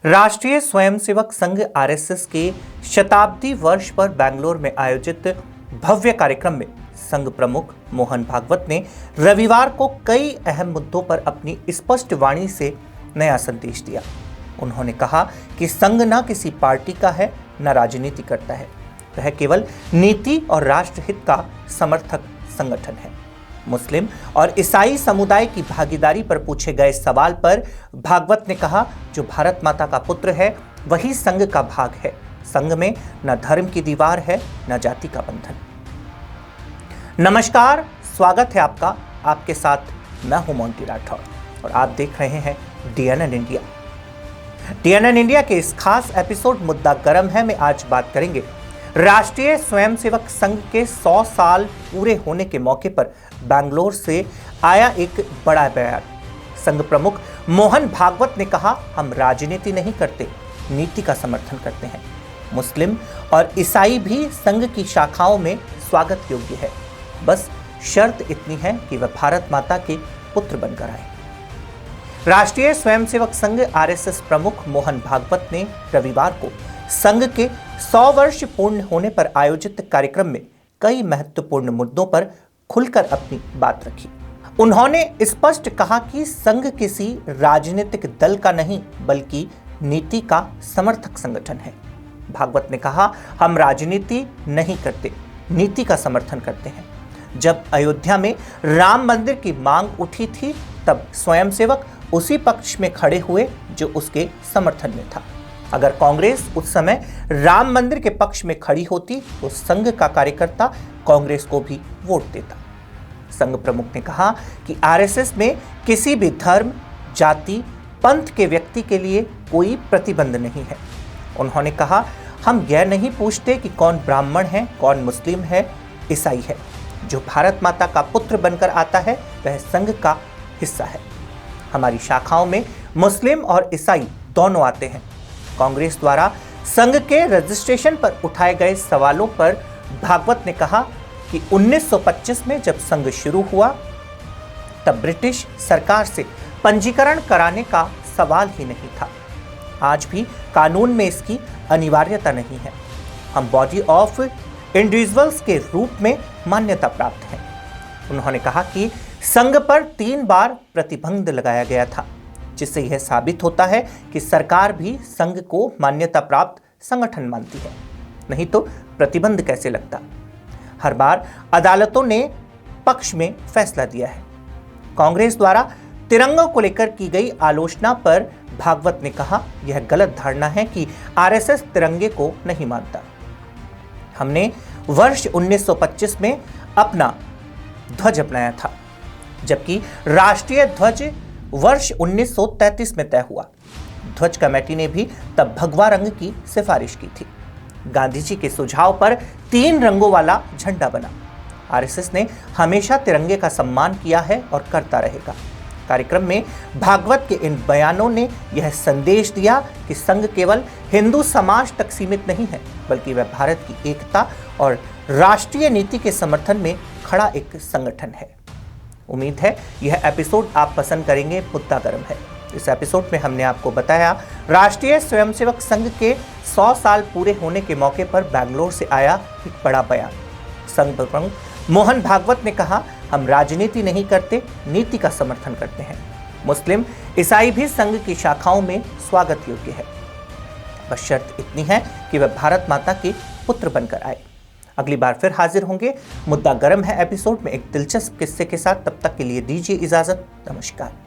राष्ट्रीय स्वयंसेवक संघ आरएसएस के शताब्दी वर्ष पर बेंगलुरु में आयोजित भव्य कार्यक्रम में संघ प्रमुख मोहन भागवत ने रविवार को कई अहम मुद्दों पर अपनी स्पष्ट वाणी से नया संदेश दिया। उन्होंने कहा कि संघ न किसी पार्टी का है न राजनीति करता है, वह केवल नीति और राष्ट्रहित का समर्थक संगठन है। मुस्लिम और ईसाई समुदाय की भागीदारी पर पूछे गए सवाल पर भागवत ने कहा, जो भारत माता का पुत्र है वही संघ का भाग है। संघ में न धर्म की दीवार है न जाति का बंधन। नमस्कार, स्वागत है आपका। आपके साथ मैं हूं मोंटी राठौर और आप देख रहे हैं DNN इंडिया। DNN इंडिया के इस खास एपिसोड मुद्दा गर्म है में आज बात करेंगे राष्ट्रीय स्वयंसेवक संघ के 100 साल पूरे होने के मौके पर बेंगलुरु से आया एक बड़ा बयान। संघ प्रमुख मोहन भागवत ने कहा, हम राजनीति नहीं करते, नीति का समर्थन करते हैं। मुस्लिम और ईसाई भी संघ की शाखाओं में स्वागत योग्य है, बस शर्त इतनी है कि वह भारत माता के पुत्र बनकर आए। राष्ट्रीय स्वयंसेवक संघ आरएसएस प्रमुख मोहन भागवत ने रविवार को संघ के 100 वर्ष पूर्ण होने पर आयोजित कार्यक्रम में कई महत्वपूर्ण मुद्दों पर खुलकर अपनी बात रखी। उन्होंने स्पष्ट कहा कि संघ किसी राजनीतिक दल का नहीं बल्कि नीति का समर्थक संगठन है। भागवत ने कहा, हम राजनीति नहीं करते, नीति का समर्थन करते हैं। जब अयोध्या में राम मंदिर की मांग उठी थी तब स्वयंसेवक उसी पक्ष में खड़े हुए जो उसके समर्थन में था। अगर कांग्रेस उस समय राम मंदिर के पक्ष में खड़ी होती तो संघ का कार्यकर्ता कांग्रेस को भी वोट देता। संघ प्रमुख ने कहा कि आरएसएस में किसी भी धर्म, जाति, पंथ के व्यक्ति के लिए कोई प्रतिबंध नहीं है। उन्होंने कहा, हम यह नहीं पूछते कि कौन ब्राह्मण है, कौन मुस्लिम है, ईसाई है। जो भारत माता का पुत्र बनकर आता है वह संघ का हिस्सा है। हमारी शाखाओं में मुस्लिम और ईसाई दोनों आते हैं। कांग्रेस द्वारा संघ के रजिस्ट्रेशन पर उठाए गए सवालों पर भागवत ने कहा कि 1925 में जब संघ शुरू हुआ तब ब्रिटिश सरकार से पंजीकरण कराने का सवाल ही नहीं था। आज भी कानून में इसकी अनिवार्यता नहीं है। हम बॉडी ऑफ इंडिविजुअल्स के रूप में मान्यता प्राप्त हैं। उन्होंने कहा कि संघ पर 3 बार प्रतिबंध लगाया गया था, जिससे यह साबित होता है कि सरकार भी संघ को मान्यता प्राप्त संगठन मानती है, नहीं तो प्रतिबंध कैसे लगता। हर बार अदालतों ने पक्ष में फैसला दिया है। कांग्रेस द्वारा तिरंगा को लेकर की गई आलोचना पर भागवत ने कहा, यह गलत धारणा है कि आरएसएस तिरंगे को नहीं मानता। हमने वर्ष 1925 में अपना ध्वज अपनाया था, जबकि राष्ट्रीय ध्वज वर्ष 1933 में तय हुआ। ध्वज कमेटी ने भी तब भगवा रंग की सिफारिश की थी। गांधी जी के सुझाव पर 3 रंगों वाला झंडा बना। आरएसएस ने हमेशा तिरंगे का सम्मान किया है और करता रहेगा। कार्यक्रम में भागवत के इन बयानों ने यह संदेश दिया कि संघ केवल हिंदू समाज तक सीमित नहीं है, बल्कि वह भारत की एकता और राष्ट्रीय नीति के समर्थन में खड़ा एक संगठन है। उम्मीद है यह एपिसोड आप पसंद करेंगे। मुद्दा गर्म है। इस एपिसोड में हमने आपको बताया राष्ट्रीय स्वयंसेवक संघ के 100 साल पूरे होने के मौके पर बेंगलुरु से आया एक बड़ा बयान। संघ प्रमुख मोहन भागवत ने कहा, हम राजनीति नहीं करते, नीति का समर्थन करते हैं। मुस्लिम, ईसाई भी संघ की शाखाओं में स्वागत योग्य है, बस शर्त इतनी है कि वह भारत माता के पुत्र बनकर आए। अगली बार फिर हाजिर होंगे मुद्दा गर्म है एपिसोड में एक दिलचस्प किस्से के साथ। तब तक के लिए दीजिए इजाजत। नमस्कार।